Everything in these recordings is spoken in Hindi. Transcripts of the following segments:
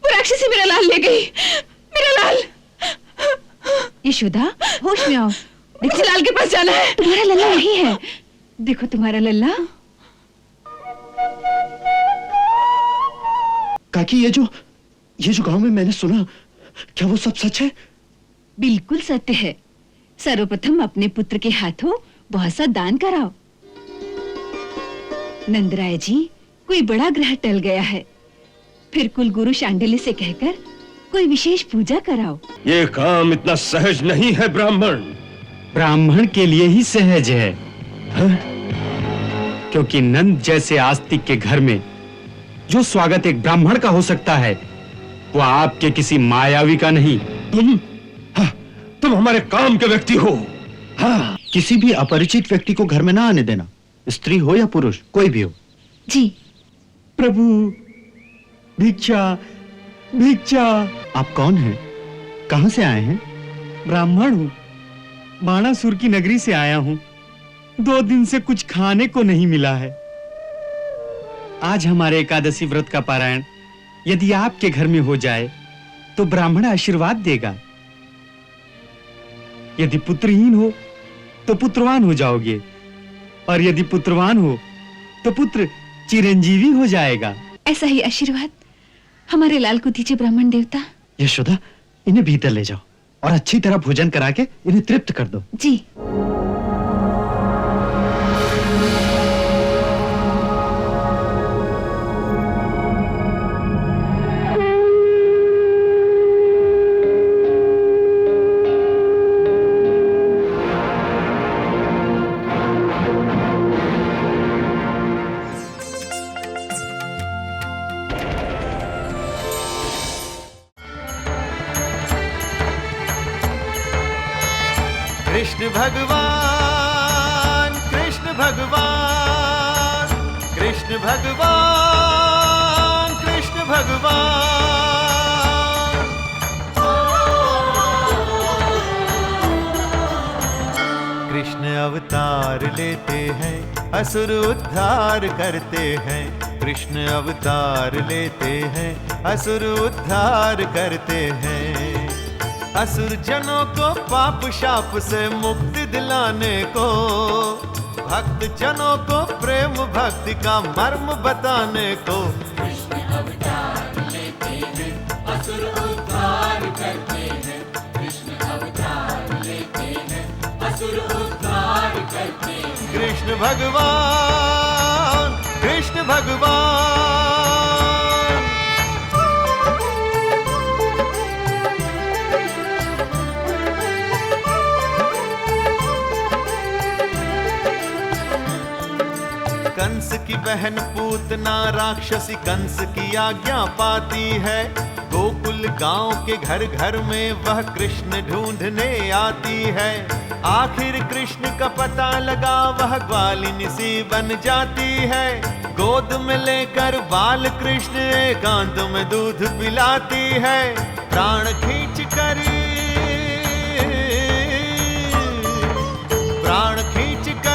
वो राक्षसी मेरा लाल ले गई, मेरा लाल। यशोदा, होश में आओ। मुझे लाल के पास जाना है। तुम्हारा लल्ला यही है। देखो तुम्हारा लल्ला। काकी, ये जो गांव में मैंने सुना, क्या वो सब सच है? बिल्कुल सत्य है। सर्वप्रथम अपने पुत्र के हाथों बहुत सा दान कराओ। नंदराय जी, कोई बड़ा ग्रह टल गया है। फिर कुल गुरु शांडिल्य से कहकर कोई विशेष पूजा कराओ। ये काम इतना सहज नहीं है ब्राह्मण। ब्राह्मण के लिए ही सहज है, क्योंकि नंद जैसे आस्तिक के घर में जो स्वागत एक ब्राह्मण का हो सकता है, वो आपके किसी मायावी का नहीं। तुम हमारे काम के व्यक्ति हो। हाँ, किसी भी अपरिचित व्यक्ति को घर में ना आने देना, स्त्री हो या पुरुष, कोई भी हो। जी। प्रभु, भिक्षा भिक्षा। आप कौन हैं? कहां से आए हैं? ब्राह्मण हूँ, बाणासुर की नगरी से आया हूँ। 2 दिन से कुछ खाने को नहीं मिला है। आज हमारे एकादशी व्रत का पारायण यदि आपके घर में हो जाए तो ब्राह्मण आशीर्वाद देगा। यदि पुत्रहीन हो तो पुत्रवान हो जाओगे, और यदि पुत्रवान हो तो पुत्र चिरंजीवी हो जाएगा। ऐसा ही आशीर्वाद हमारे लाल को दीजिए ब्राह्मण देवता। यशोदा, इन्हें भीतर ले जाओ और अच्छी तरह भोजन करा के इन्हें तृप्त कर दो। जी। कृष्ण भगवान, कृष्ण भगवान, कृष्ण भगवान, कृष्ण भगवान। कृष्ण अवतार लेते हैं, असुर उद्धार करते हैं। कृष्ण अवतार लेते हैं, असुर उद्धार करते हैं। असुर जनों को पाप शाप से मुक्ति दिलाने को, भक्त जनों को प्रेम भक्ति का मर्म बताने को। कृष्ण अवतार लेते हैं, असुर उद्धार करते हैं। कृष्ण अवतार लेते हैं, असुर उद्धार करते हैं। कृष्ण भगवान, कृष्ण भगवान। कंस की बहन पूतना राक्षसी कंस की आज्ञा पाती है। गोकुल गांव के घर घर में वह कृष्ण ढूंढने आती है। आखिर कृष्ण का पता लगा, वह ग्वालिनी सी बन जाती है। गोद में लेकर बाल कृष्ण एकांत में दूध पिलाती है। प्राण खींच कर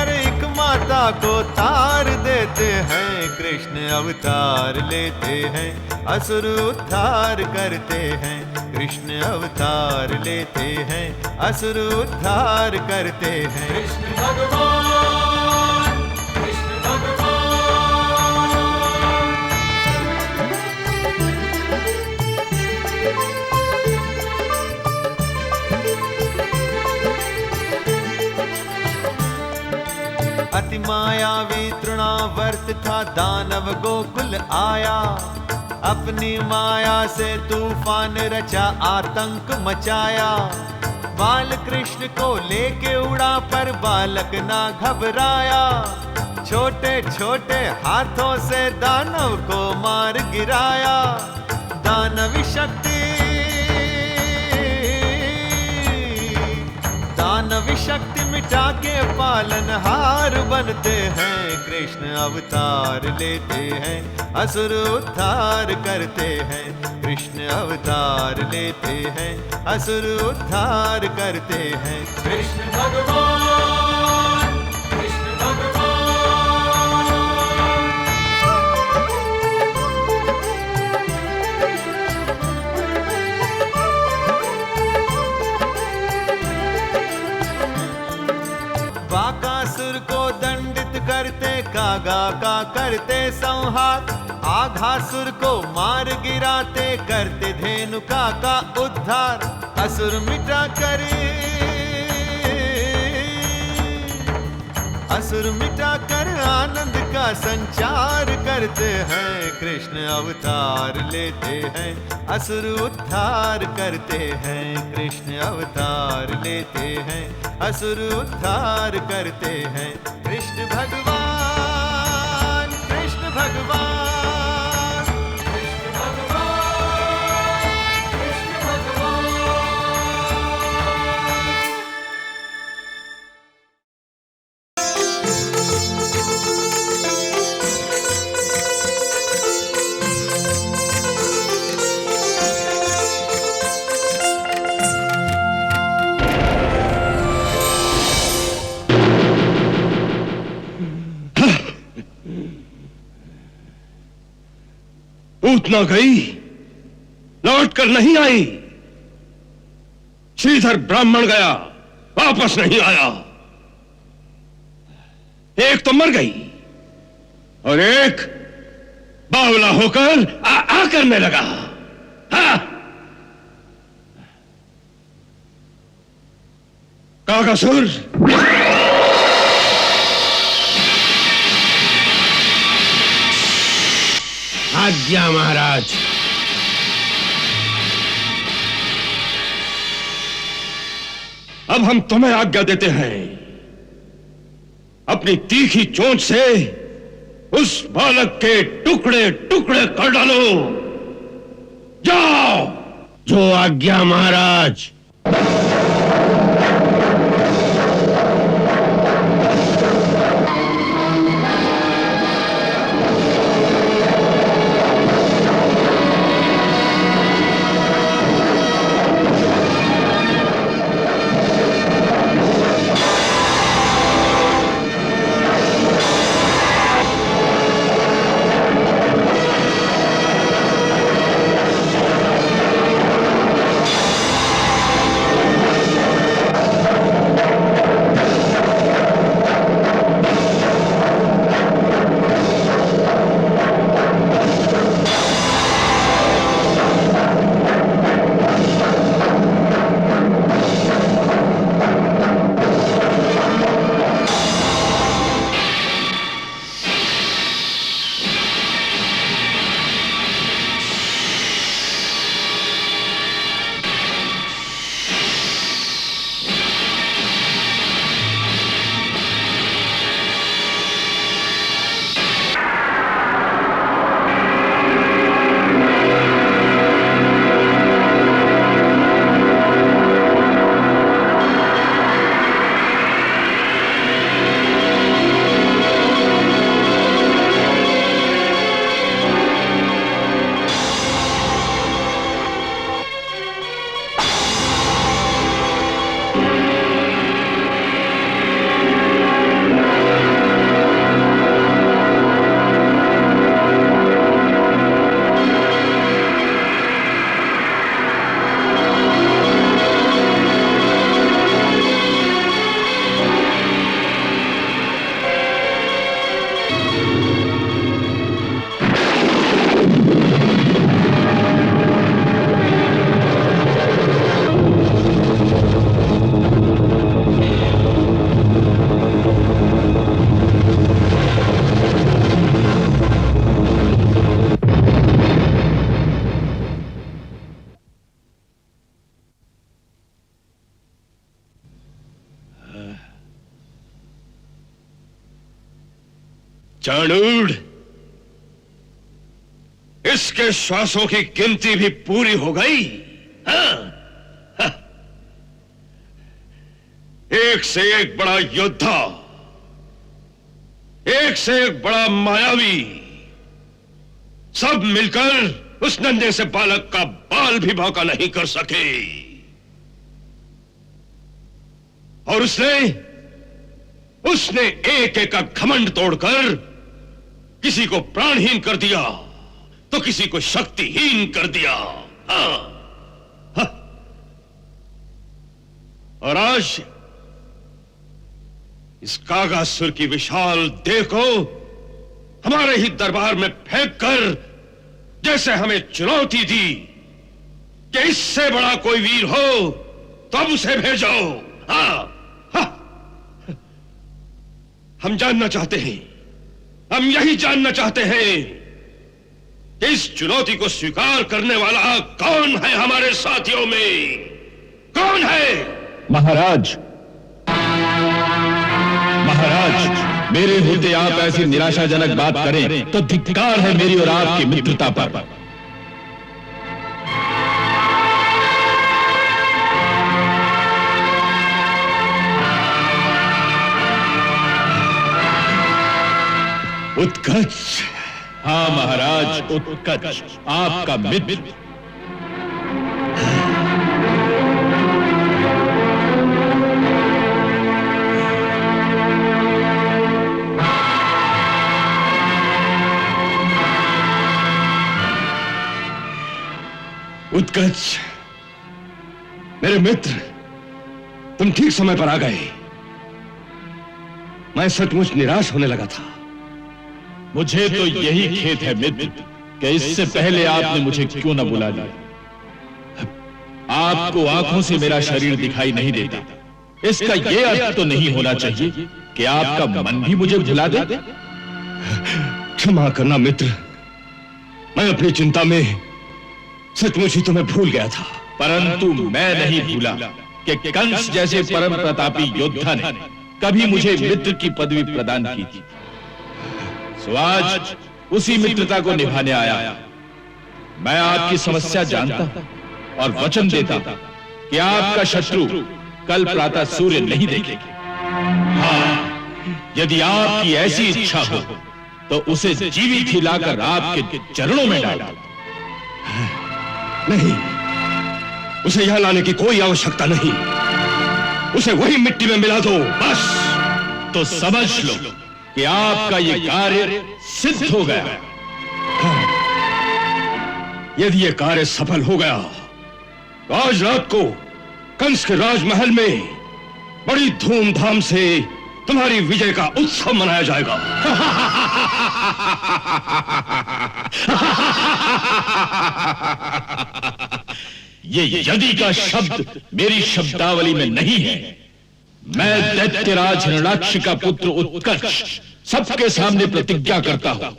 एक माता को तार देते हैं। कृष्ण अवतार लेते हैं, असुर उद्धार करते हैं। कृष्ण अवतार लेते हैं, असुर उद्धार करते हैं। कृष्ण भगवान, कृष्ण भगवान। अति मायावी तृणावर्त था, दानव गोकुल आया। अपनी माया से तूफान रचा, आतंक मचाया। बाल कृष्ण को लेके उड़ा, पर बालक ना घबराया। छोटे छोटे हाथों से दानव को मार गिराया। दानवी शक्ति मिटा के पालनहार बनते हैं। कृष्ण अवतार लेते हैं, असुर उद्धार करते हैं। कृष्ण अवतार लेते हैं, असुर उद्धार करते हैं। कृष्ण भगवान, कृष्ण भगवान। कागा का करते संहार, आघासुर को मार गिराते, करते धेनुका का उद्धार। असुर मिटा कर आनंद का संचार करते हैं, कृष्ण अवतार लेते हैं, असुर उद्धार करते हैं, कृष्ण अवतार लेते हैं, असुर उद्धार करते हैं। कृष्ण भगवान, कृष्ण भगवान, कृष्ण भगवान, कृष्ण भगवान। पूतना गई, लौट कर नहीं आई। श्रीधर ब्राह्मण गया, वापस नहीं आया। एक तो मर गई और एक बावला होकर आ करने लगा। हाँ। कागासुर, आज्ञा महाराज। अब हम तुम्हें आज्ञा देते हैं, अपनी तीखी चोंच से उस बालक के टुकड़े टुकड़े कर डालो। जाओ। जो आज्ञा महाराज। चाणूर, इसके श्वासों की गिनती भी पूरी हो गई। हाँ? हाँ। एक से एक बड़ा योद्धा, एक से एक बड़ा मायावी, सब मिलकर उस नन्हे से बालक का बाल भी भौंका नहीं कर सके। और उसने एक एक का घमंड तोड़कर किसी को प्राणहीन कर दिया तो किसी को शक्तिहीन कर दिया। हाँ, हाँ। और आज इस कागासुर की विशाल देह को हमारे ही दरबार में फेंक कर जैसे हमें चुनौती दी कि इससे बड़ा कोई वीर हो तो अब उसे भेजो। हाँ, हाँ। हम जानना चाहते हैं, हम यही जानना चाहते हैं कि इस चुनौती को स्वीकार करने वाला कौन है हमारे साथियों में, कौन है? महाराज, महाराज, मेरे होते आप ऐसी निराशाजनक बात करें तो धिक्कार है मेरी और आपकी मित्रता पर। उत्कच। हाँ महाराज, उत्कच आपका मित्र। उत्कच, मेरे मित्र, तुम ठीक समय पर आ गए। मैं सचमुच निराश होने लगा था। मुझे तो यही खेद है मित्र कि इससे पहले आपने मुझे क्यों न बुला लिया। आपको आंखों से मेरा शरीर दिखाई नहीं देता, इसका यह अर्थ तो नहीं होना चाहिए कि आपका मन भी मुझे भुला दे। क्षमा करना मित्र, मैं अपनी चिंता में सचमुच ही तुम्हें भूल गया था। परंतु मैं नहीं भूला कि कंस जैसे परम प्रतापी योद्धा ने कभी मुझे मित्र की पदवी प्रदान की थी। सो आज उसी मित्रता को निभाने आया। मैं आपकी समस्या जानता और वचन देता कि आपका शत्रु कल प्रातः सूर्य नहीं देखेगा। हाँ, यदि आपकी ऐसी इच्छा हो तो उसे जीवित ही लाकर आपके चरणों में डाल दो। नहीं, उसे यहां लाने की कोई आवश्यकता नहीं। उसे वही मिट्टी में मिला दो बस। तो समझ लो कि आपका यह कार्य सिद्ध हो गया। यदि यह कार्य सफल हो गया तो आज रात को कंस के राजमहल में बड़ी धूमधाम से तुम्हारी विजय का उत्सव मनाया जाएगा। ये यदि का शब्द मेरी शब्दावली में नहीं है। मैं दैत्यराज हिरण्याक्ष का पुत्र उत्कर्ष सबके सामने प्रतिज्ञा करता हूं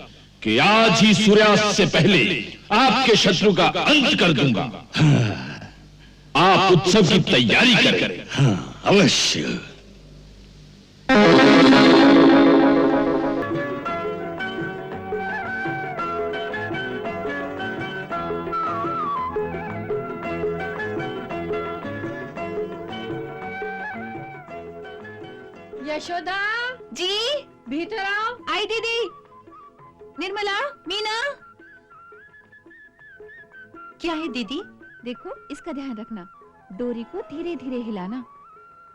कि आज ही सूर्यास्त से पहले आपके शत्रु का अंत कर दूंगा। आप उत्सव की तैयारी करें। हाँ, अवश्य। यशोदा जी, भीतर आओ। आई दीदी। निर्मला, मीना। क्या है दीदी? देखो, इसका ध्यान रखना, डोरी को धीरे धीरे हिलाना।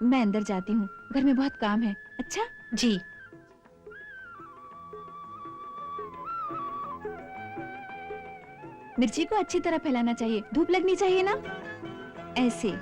मैं अंदर जाती हूँ, घर में बहुत काम है। अच्छा जी। मिर्ची को अच्छी तरह फैलाना चाहिए, धूप लगनी चाहिए ना, ऐसे।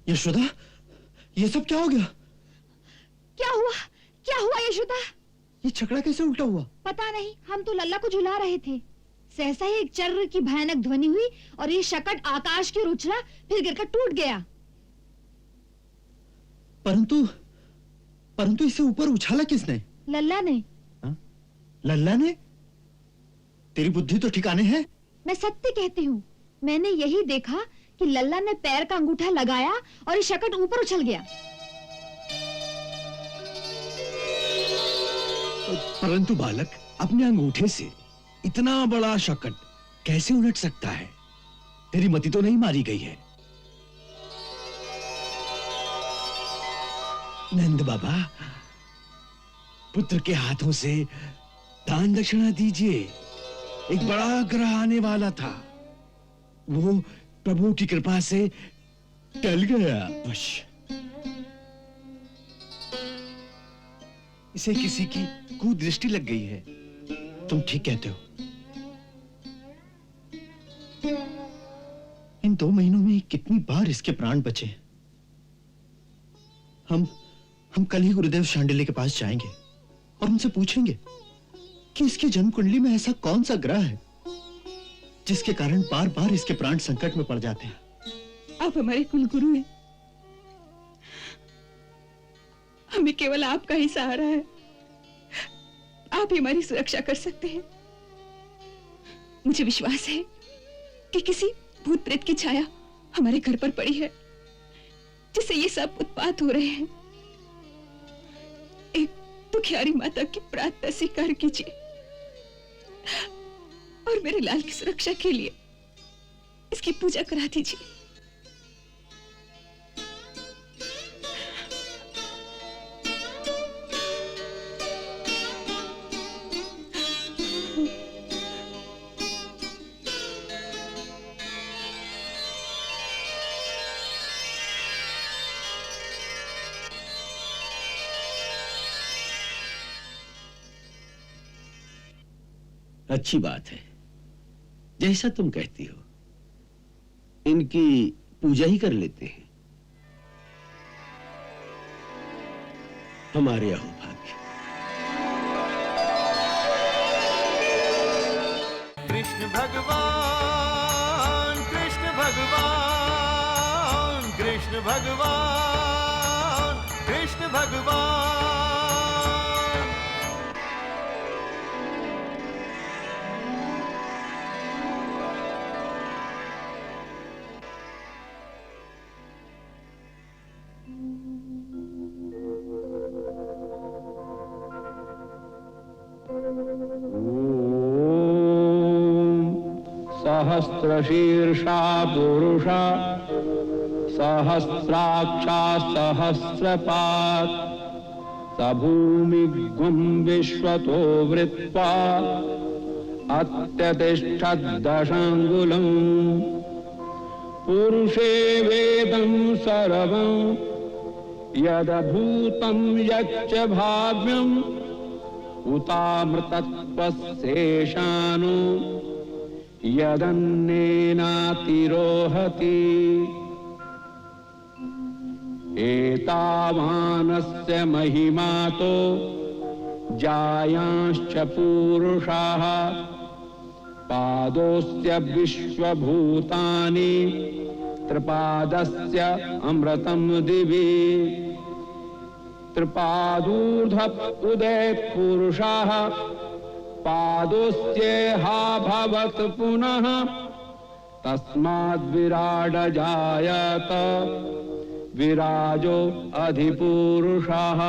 यशोदा, ये सब क्या हो गया? क्या हुआ यशोदा? ये छकड़ा कैसे उल्टा हुआ? पता नहीं, हम तो लल्ला को झुला रहे थे। सहसा ही एक चर्र की भयानक ध्वनि हुई और ये शकट आकाश की ओर उछला, फिर गिरकर टूट गया। परंतु इसे ऊपर उछाला किसने? लल्ला ने। हा? लल्ला ने? तेरी बुद्धि तो ठिकाने है? मैं सत्य कहती हूँ, मैंने यही देखा कि लल्ला ने पैर का अंगूठा लगाया और ये शकट ऊपर उछल गया। परंतु बालक, अपने अंगूठे से इतना बड़ा शकट कैसे उलट सकता है? तेरी मति तो नहीं मारी गई है? नंद बाबा, पुत्र के हाथों से दान दक्षिणा दीजिए। एक बड़ा ग्रह आने वाला था, वो प्रभु की कृपा से टल गया। बस इसे किसी की कुदृष्टि लग गई है। तुम ठीक कहते हो। इन 2 महीनों में कितनी बार इसके प्राण बचे। हम कल ही गुरुदेव शांडिल्य के पास जाएंगे और उनसे पूछेंगे कि इसकी जन्म कुंडली में ऐसा कौन सा ग्रह है जिसके कारण बार बार इसके प्राण संकट में पड़ जाते हैं। आप हमारे कुलगुरु हैं, हमें केवल आपका ही सहारा है। आप ही हमारी सुरक्षा कर सकते हैं। मुझे विश्वास है कि किसी भूत प्रेत की छाया हमारे घर पर पड़ी है, जिससे ये सब उत्पात हो रहे हैं। एक दुखियारी माता की प्रार्थना स्वीकार कीजिए और मेरे लाल की सुरक्षा के लिए इसकी पूजा करा दीजिए। अच्छी बात है, जैसा तुम कहती हो, इनकी पूजा ही कर लेते हैं। हमारे अहोभाग्य। कृष्ण भगवान, कृष्ण भगवान, कृष्ण भगवान, कृष्ण भगवान। सहस्रशीर्षा पुरुषा सहस्राक्षा सहस्रपात् स भूमिगुं विश्वतो वृत्वा अत्यतिष्ठद्दशाङ्गुलम् पुरुषे वेदं सर्वं यदभूतं यच्च भाव्यम् उतामृतत्वशेषानु यदन्नेनातिरोहति एतावानस्य महिमातो जायांश्च पूरुषाः पादोस्य विश्वभूतानि त्रिपादस्य अमृतं दिवि त्रिपादूर्ध्व उदयत् पुरुषाः पादोस्येहा भवत् पुनः तस्माद् जायत विराजो अधिपुरुषः।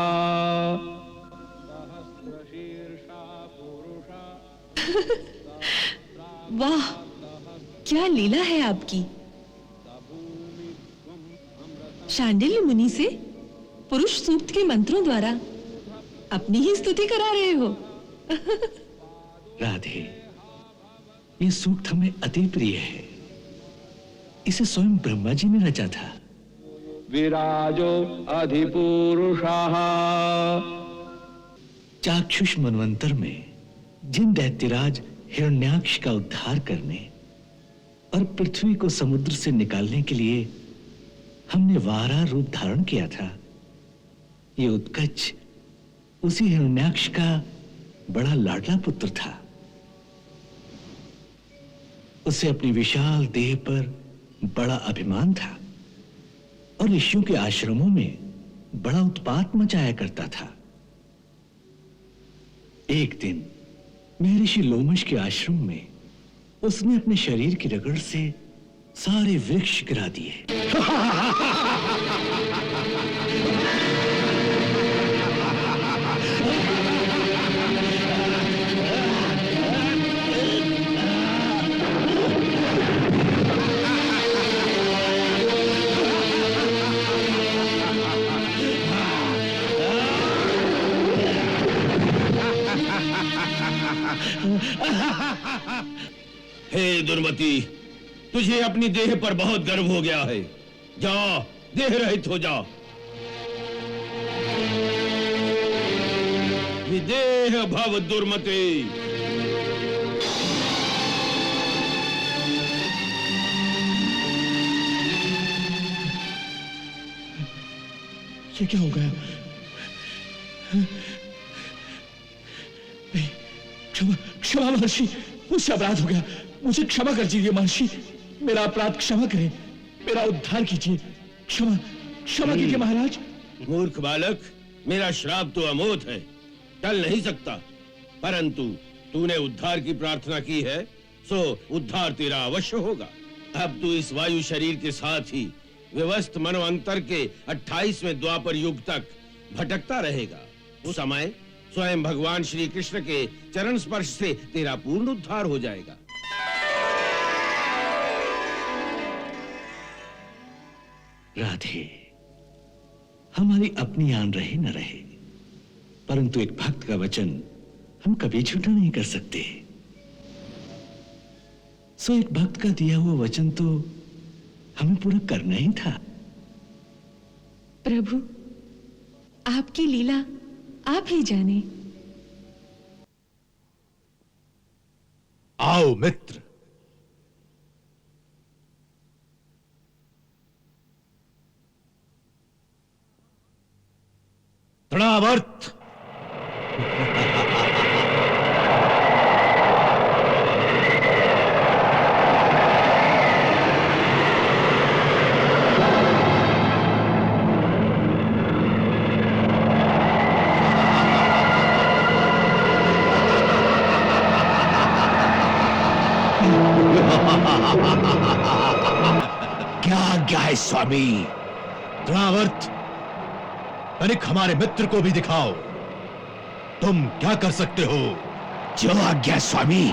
वाह, क्या लीला है आपकी। शांडिल्य मुनि से पुरुष सूक्त के मंत्रों द्वारा अपनी ही स्तुति करा रहे हो। राधे, ये सूक्त हमें अति प्रिय है। इसे स्वयं ब्रह्मा जी ने रचा था। विराजो अधिपुरुषः। चाक्षुष मनवंतर में जिन दैत्यराज हिरण्याक्ष का उद्धार करने और पृथ्वी को समुद्र से निकालने के लिए हमने वारा रूप धारण किया था। ये उत्कच उसी हिरण्याक्ष का बड़ा लाडला पुत्र था। उसे अपनी विशाल देह पर बड़ा अभिमान था और ऋषियों के आश्रमों में बड़ा उत्पात मचाया करता था। एक दिन महर्षि लोमश के आश्रम में उसने अपने शरीर की रगड़ से सारे वृक्ष गिरा दिए। हे दुर्मति, तुझे अपनी देह पर बहुत गर्व हो गया है। जा, देह रहित हो जा। विदेह भव दुर्मति। ये क्या हो गया? नहीं, क्षमा क्षमा महर्षि, मुझसे अपराध हो गया। मुझे क्षमा कर दीजिए महर्षि, मेरा अपराध क्षमा करें, मेरा उद्धार कीजिए। क्षमा क्षमा कीजिए महाराज। मूर्ख बालक, मेरा श्राप तो अमोघ है, टल नहीं सकता, परंतु तूने उद्धार की प्रार्थना की है, सो उद्धार तेरा अवश्य होगा। अब तू इस वायु शरीर के साथ ही व्यवस्थ मनवंतर के 28वें द्वापर युग तक भटकता रहेगा। उस समय स्वयं भगवान श्री कृष्ण के चरण स्पर्श से तेरा पूर्ण उद्धार हो जाएगा। राधे, हमारी अपनी आन रहे न रहे, परंतु एक भक्त का वचन हम कभी झूठा नहीं कर सकते। सो एक भक्त का दिया हुआ वचन तो हमें पूरा करना ही था। प्रभु, आपकी लीला आप ही जाने। आओ मित्र, तृणावर्त। क्या आज्ञा है स्वामी? तृणावर्त, तनिक हमारे मित्र को भी दिखाओ, तुम क्या कर सकते हो। जो आज्ञा स्वामी।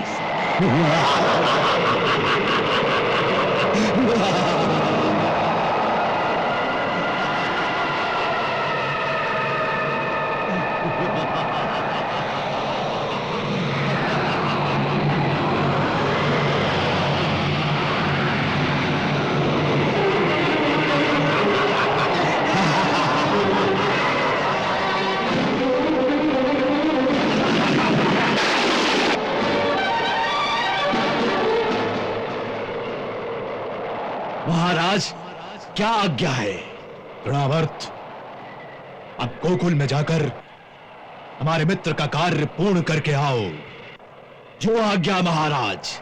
महाराज, क्या आज्ञा है? तृणावर्त, अब गोकुल में जाकर हमारे मित्र का कार्य पूर्ण करके आओ। जो आज्ञा महाराज।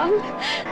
गोपाल।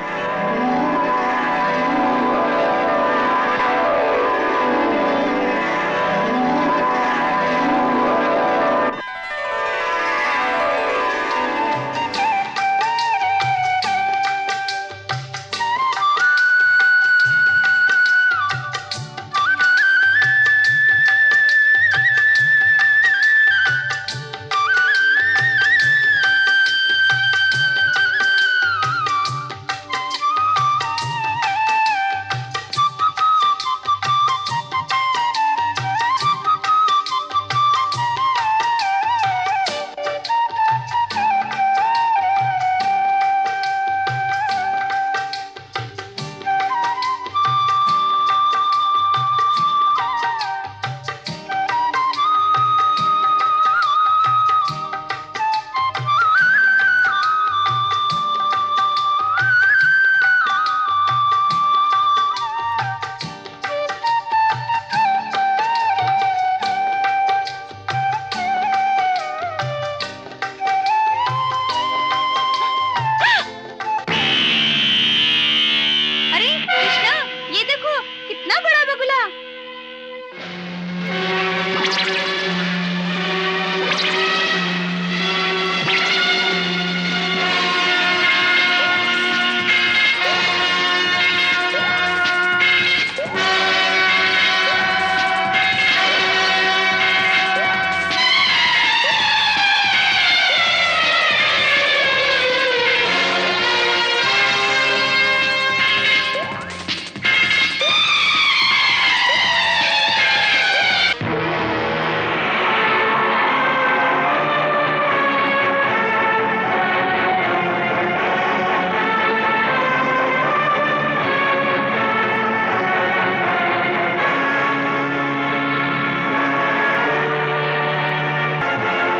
अरे कृष्णा, ये देखो कितना बड़ा बगुला।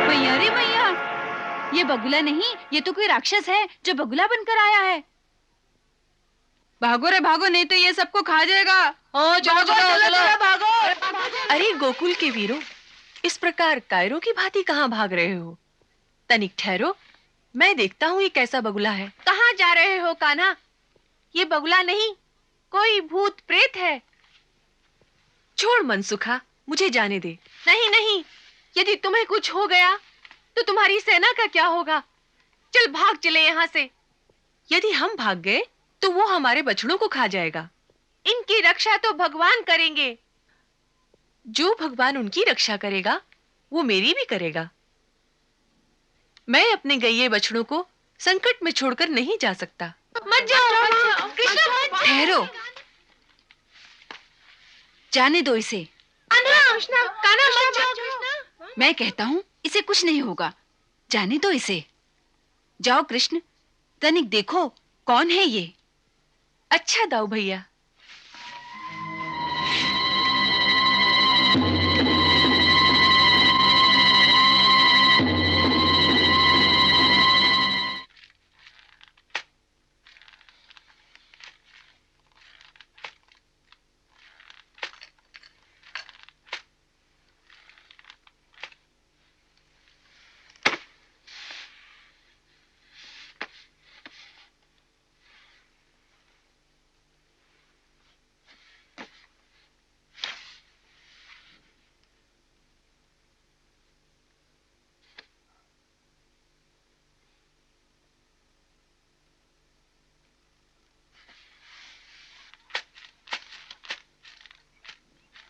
भैया रे भैया, ये बगुला नहीं, ये तो कोई राक्षस है जो बगुला बनकर आया है। भागो रे भागो, नहीं तो ये सबको खा जाएगा। चलो चलो चलो भागो। अरे गोकुल के वीरों, इस प्रकार कायरों की भांति कहाँ भाग रहे हो? तनिक ठहरो, मैं देखता हूँ ये कैसा बगुला है। कहाँ जा रहे हो कान्हा? ये बगुला नहीं, कोई भूत प्रेत है। छोड़ मनसुखा, मुझे जाने दे। नहीं नहीं, यदि तुम्हें कुछ हो गया तो तुम्हारी सेना का क्या होगा? चल भाग चले यहाँ से। यदि हम भाग गए तो वो हमारे बछड़ों को खा जाएगा। इनकी रक्षा तो भगवान करेंगे। जो भगवान उनकी रक्षा करेगा वो मेरी भी करेगा। मैं अपने गैये बछड़ों को संकट में छोड़कर नहीं जा सकता। मत जाओ कृष्णा, मत जाओ। ठहरो, जाने दो इसे। कान्हा मत जाओ। मैं कहता हूँ इसे कुछ नहीं होगा, जाने दो इसे। जाओ कृष्ण, तनिक देखो कौन है ये। अच्छा दाऊ भैया।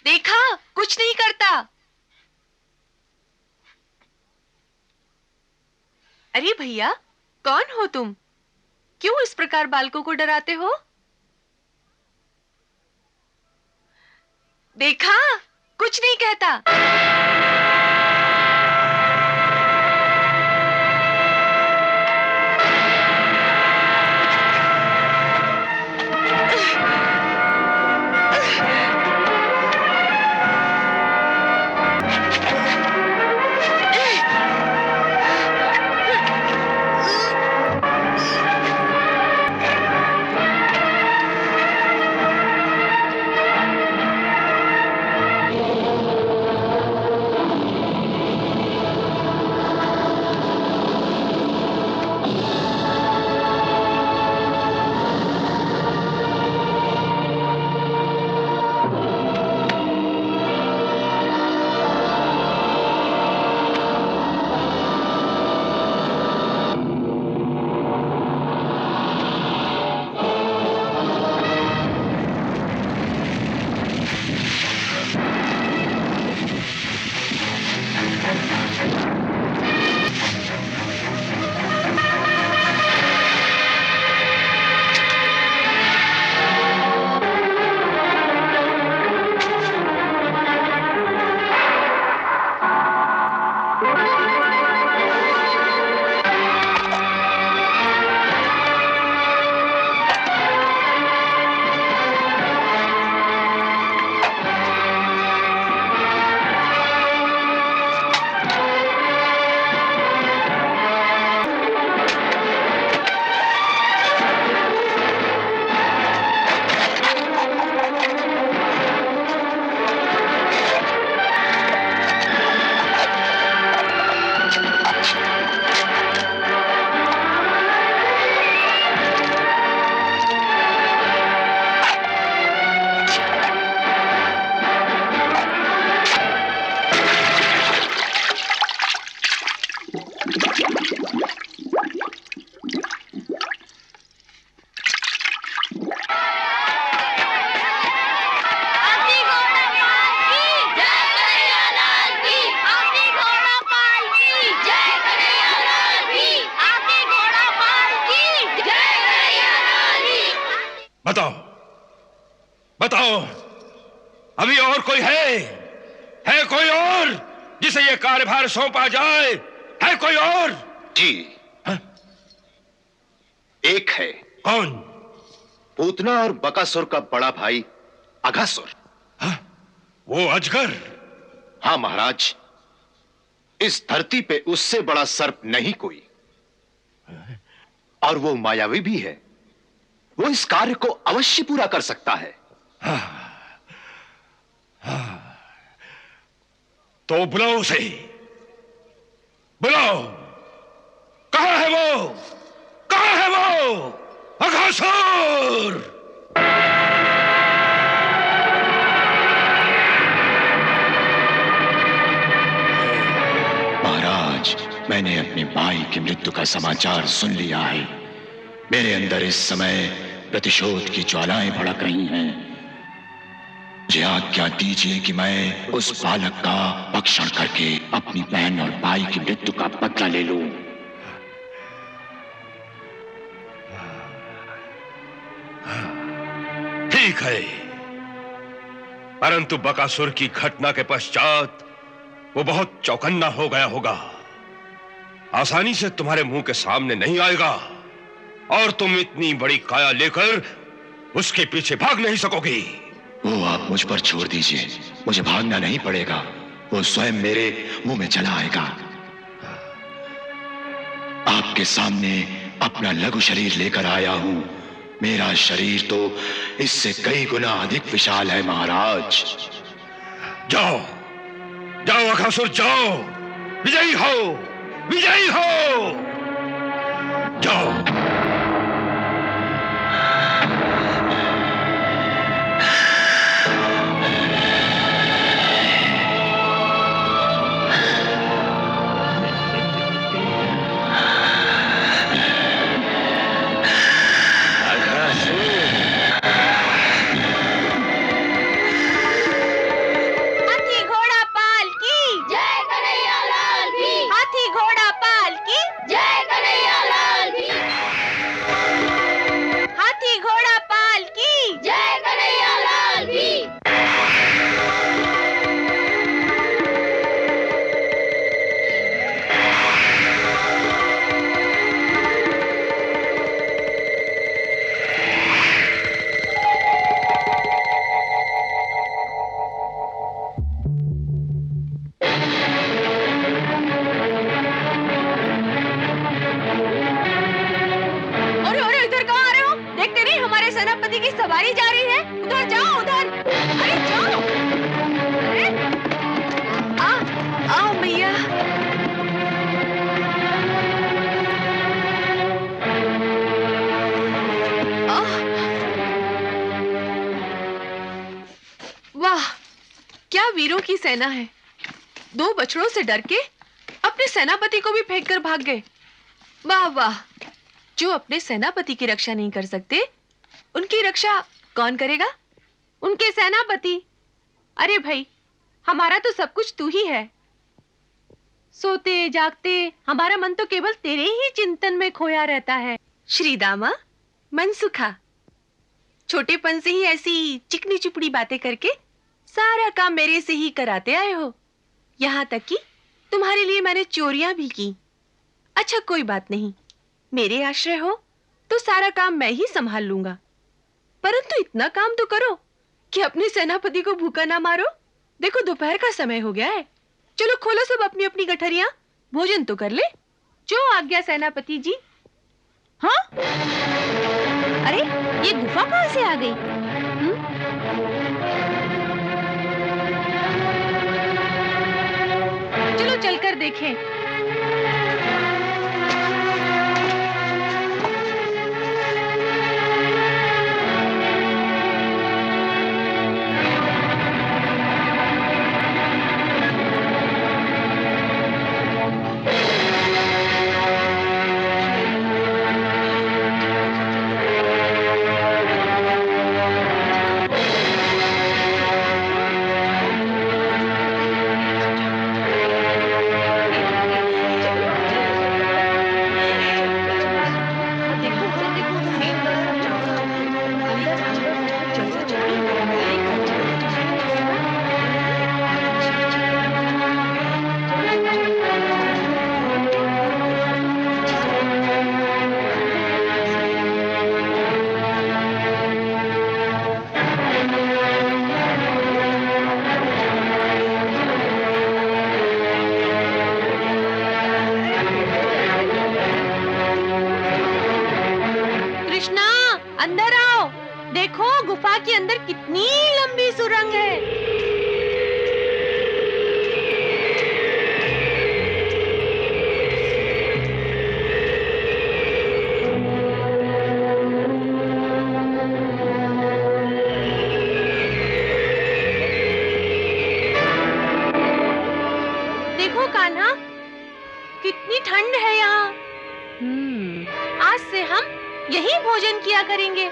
देखा, कुछ नहीं करता। अरे भैया, कौन हो तुम? क्यों इस प्रकार बालकों को डराते हो? देखा, कुछ नहीं कहता। बताओ, बताओ, अभी और कोई है कोई और जिसे ये कार्यभार सौंपा जाए? है कोई और? जी, एक है। कौन? पूतना और बकासुर का बड़ा भाई अघासुर। वो अजगर? हाँ महाराज, इस धरती पे उससे बड़ा सर्प नहीं कोई, और वो मायावी भी है। वो इस कार्य को अवश्य पूरा कर सकता है। तो बुलाओ उसे, बुलाओ। कहां है वो? कहां है वो? अघासुर! महाराज, मैंने अपने भाई की मृत्यु का समाचार सुन लिया है। मेरे अंदर इस समय प्रतिशोध की ज्वालाएं भड़क रही हैं। मुझे आज्ञा दीजिए कि मैं उस बालक का भक्षण करके अपनी बहन और भाई की मृत्यु का बदला ले लूं। ठीक है, परंतु बकासुर की घटना के पश्चात वो बहुत चौकन्ना हो गया होगा। आसानी से तुम्हारे मुंह के सामने नहीं आएगा, और तुम इतनी बड़ी काया लेकर उसके पीछे भाग नहीं सकोगी। वो आप मुझ पर छोड़ दीजिए, मुझे भागना नहीं पड़ेगा। वो स्वयं मेरे मुंह में चला आएगा। आपके सामने अपना लघु शरीर लेकर आया हूं। मेरा शरीर तो इससे कई गुना अधिक विशाल है महाराज। जाओ, जाओ अघासुर, जाओ, विजयी हो, विजयी हो, जाओ। सवारी जा रही है, उधर जाओ, उधर। अरे जाओ, अरे आओ मैया। वाह, क्या वीरों की सेना है। 2 बछड़ों से डर के अपने सेनापति को भी फेंक कर भाग गए। वाह वाह, जो अपने सेनापति की रक्षा नहीं कर सकते, उनकी रक्षा कौन करेगा? उनके सेनापति। अरे भाई, हमारा तो सब कुछ तू ही है। सोते जागते हमारा मन तो केवल तेरे ही चिंतन में खोया रहता है। श्रीदामा मनसुखा, छोटेपन से ही ऐसी चिकनी चुपड़ी बातें करके सारा काम मेरे से ही कराते आए हो। यहाँ तक कि तुम्हारे लिए मैंने चोरियां भी की। अच्छा कोई बात नहीं, मेरे आश्रय हो तो सारा काम मैं ही संभाल लूंगा। परंतु इतना काम तो करो कि अपने सेनापति को भूखा ना मारो। देखो दोपहर का समय हो गया है। चलो खोलो सब अपनी अपनी गठरियां, भोजन तो कर ले। जो आज्ञा सेनापति जी। हाँ, अरे ये गुफा कहां से आ गई? चलो चलकर देखें। के अंदर कितनी लंबी सुरंग है। देखो कान्हा, कितनी ठंड है यहाँ। आज से हम यही भोजन किया करेंगे।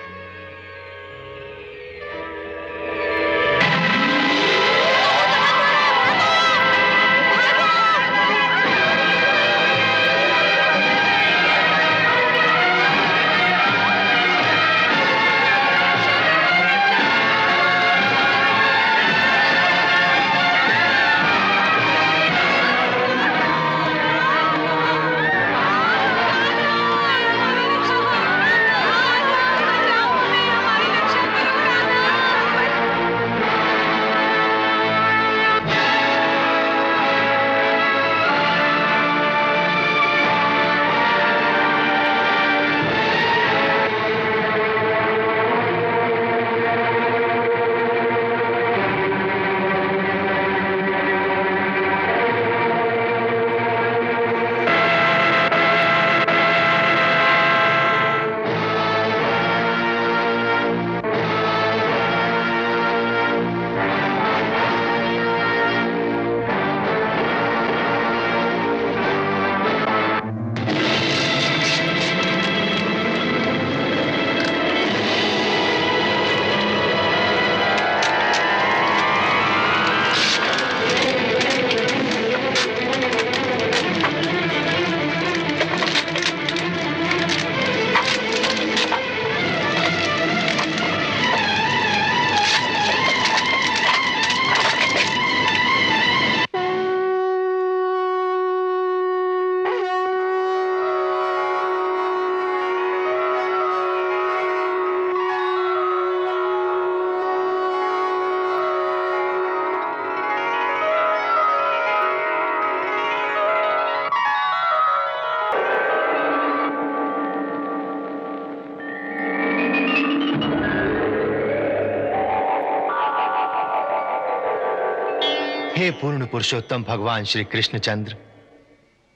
हे पूर्ण पुरुषोत्तम भगवान श्री कृष्णचंद्र,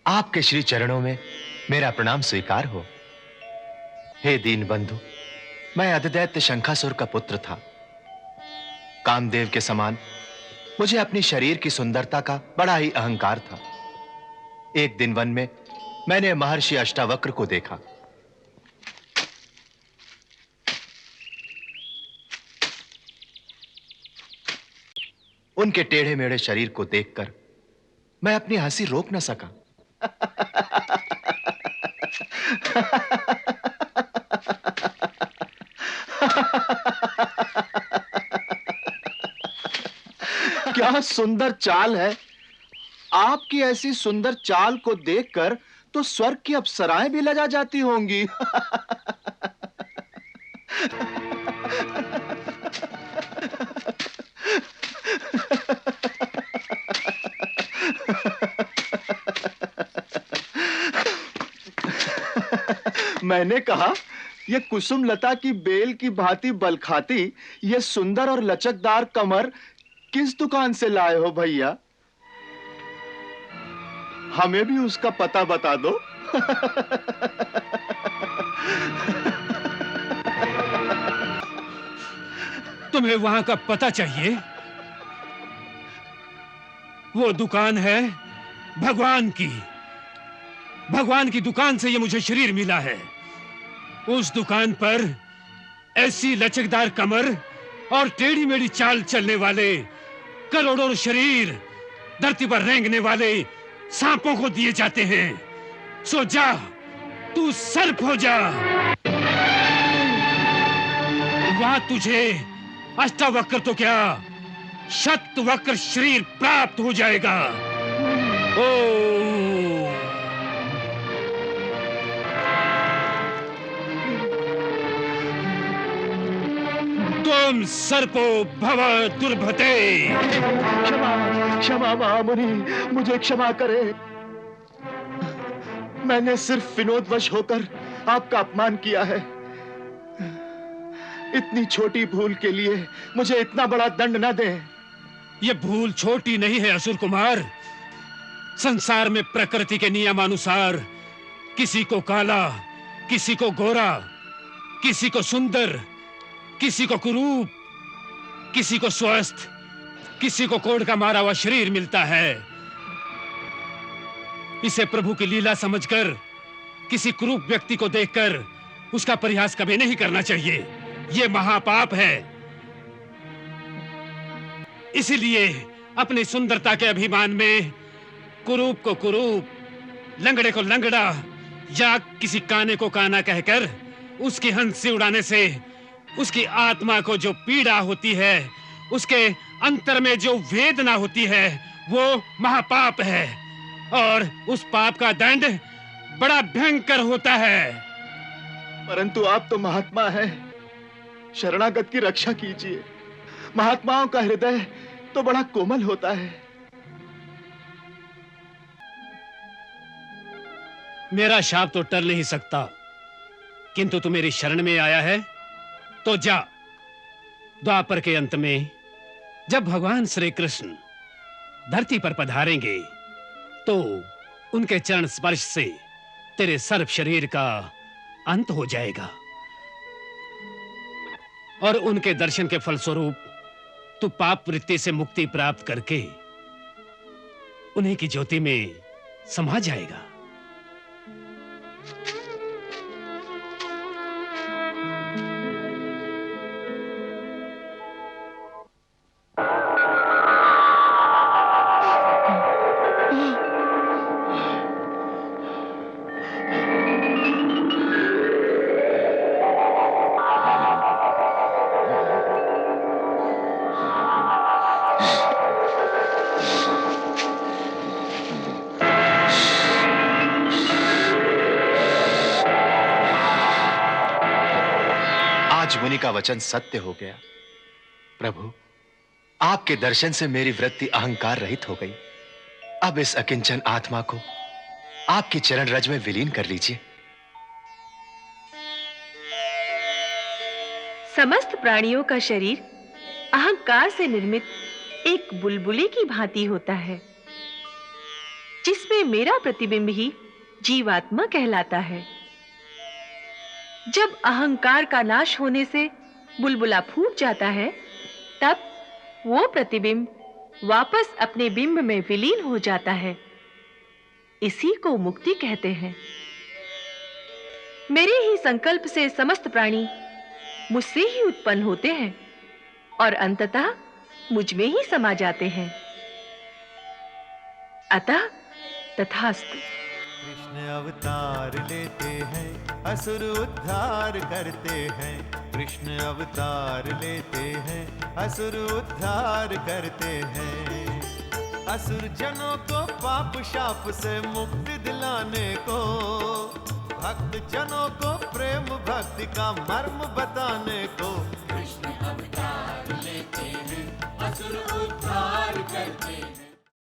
आपके श्री चरणों में मेरा प्रणाम स्वीकार हो। हे दीन बंधु, मैं अधिदैत्य शंखासुर का पुत्र था। कामदेव के समान मुझे अपनी शरीर की सुंदरता का बड़ा ही अहंकार था। एक दिन वन में मैंने महर्षि अष्टावक्र को देखा। उनके टेढ़े मेढ़े शरीर को देखकर मैं अपनी हंसी रोक न सका। क्या सुंदर चाल है। आपकी ऐसी सुंदर चाल को देखकर तो स्वर्ग की अप्सराएं भी लजा जाती होंगी। मैंने कहा, ये कुसुम लता की बेल की भांति बल खाती ये सुंदर और लचकदार कमर किस दुकान से लाए हो भैया? हमें भी उसका पता बता दो। तुम्हें वहां का पता चाहिए? वो दुकान है भगवान की। भगवान की दुकान से ये मुझे शरीर मिला है। उस दुकान पर ऐसी लचकदार कमर और टेढ़ी मेढ़ी चाल चलने वाले करोड़ों शरीर धरती पर रेंगने वाले सांपों को दिए जाते हैं। सो जा, तू सर्प हो जा। वहां तुझे अष्टावक्र तो क्या, शतवक्र शरीर प्राप्त हो जाएगा। ओ तुम सर्पो भव दुर्भते। क्षमा क्षमा महामुनि, मुझे क्षमा करे। मैंने सिर्फ विनोदवश होकर आपका अपमान किया है। इतनी छोटी भूल के लिए मुझे इतना बड़ा दंड न दें। ये भूल छोटी नहीं है असुर कुमार। संसार में प्रकृति के नियमानुसार किसी को काला, किसी को गोरा, किसी को सुंदर, किसी को कुरूप, किसी को स्वस्थ, किसी को कोढ़ का मारा हुआ शरीर मिलता है। इसे प्रभु की लीला समझकर किसी कुरूप व्यक्ति को देखकर उसका परिहास कभी नहीं करना चाहिए। ये महापाप है। इसीलिए अपनी सुंदरता के अभिमान में कुरूप को कुरूप, लंगड़े को लंगड़ा या किसी काने को काना कहकर उसकी हंसी उड़ाने से उसकी आत्मा को जो पीड़ा होती है, उसके अंतर में जो वेदना होती है, वो महापाप है और उस पाप का दंड बड़ा भयंकर होता है। परंतु आप तो महात्मा हैं, शरणागत की रक्षा कीजिए। महात्माओं का हृदय तो बड़ा कोमल होता है। मेरा शाप तो टल नहीं सकता, किंतु तू मेरी शरण में आया है तो जा। द्वापर के अंत में जब भगवान श्री कृष्ण धरती पर पधारेंगे तो उनके चरण स्पर्श से तेरे सर्व शरीर का अंत हो जाएगा और उनके दर्शन के फलस्वरूप तू पाप वृत्ति से मुक्ति प्राप्त करके उन्हीं की ज्योति में समा जाएगा। आज मुनि का वचन सत्य हो गया। प्रभु, आपके दर्शन से मेरी वृत्ति अहंकार रहित हो गई। अब इस अकिंचन आत्मा को आपकी चरण रज में विलीन कर लीजिए। समस्त प्राणियों का शरीर अहंकार से निर्मित एक बुलबुली की भांति होता है, जिसमें मेरा प्रतिबिंब ही जीवात्मा कहलाता है। जब अहंकार का नाश होने से बुलबुला फूट जाता है, तब वो प्रतिबिंब वापस अपने बिंब में विलीन हो जाता है। इसी को मुक्ति कहते हैं। मेरे ही संकल्प से समस्त प्राणी मुझसे ही उत्पन्न होते हैं और अंततः मुझ में ही समा जाते हैं। अतः तथास्तु। कृष्ण अवतार लेते हैं, असुर उद्धार करते हैं। कृष्ण अवतार लेते हैं, असुर उद्धार करते हैं। असुर जनों को पाप शाप से मुक्ति दिलाने को, भक्त जनों को प्रेम भक्ति का मर्म बताने को कृष्ण अवतार लेते हैं, असुर उद्धार करते हैं।